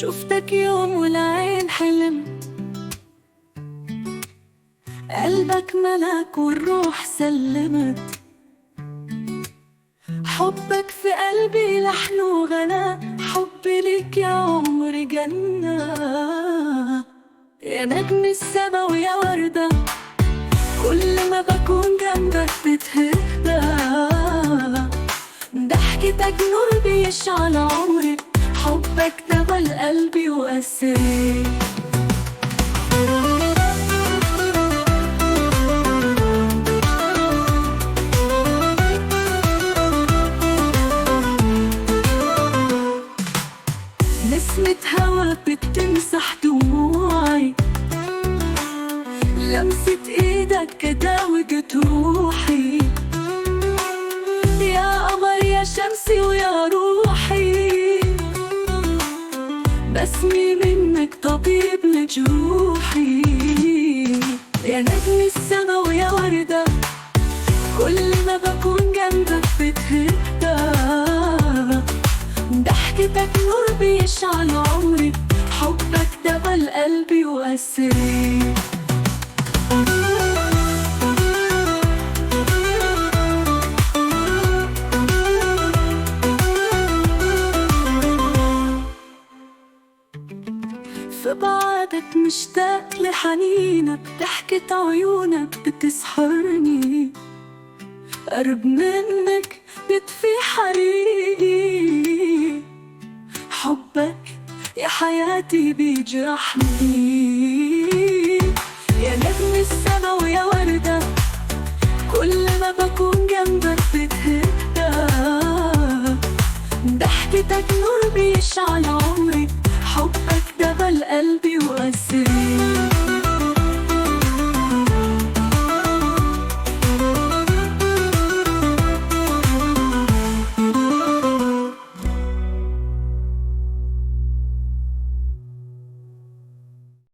شفتك يوم والعين حلم، قلبك ملك والروح سلمت. حبك في قلبي لحن وغناء، حبي ليك يا عمري جنة. يا نجم السما ويا وردة، كل ما بكون جنبك بتهدى. ضحكتك نور بيشعل عمري، حبك دبل قلبي وأسري. نسمة هوا بتمسح دموعي، لمسة ايدك كداوجت روحي. يا قمر يا شمسي ويا روحي، بسمي منك طبيب لجروحي. يا نجم السما ويا وردة، كل ما بكون جنبك بتهدى. ضحكتك نور بيشعل عمري، حبك دبل قلبي وأسري. في بعدك مشتاق لحنينك، ضحكة عيونك بتسحرني. قرب منك بتفي حريقي، حبك يا حياتي بيجرحني. يا نجم السما ويا وردة، كل ما بكون جنبك بتهدى. ضحكتك نور بيشعل عمري، حبك دبل قلبي وأسري.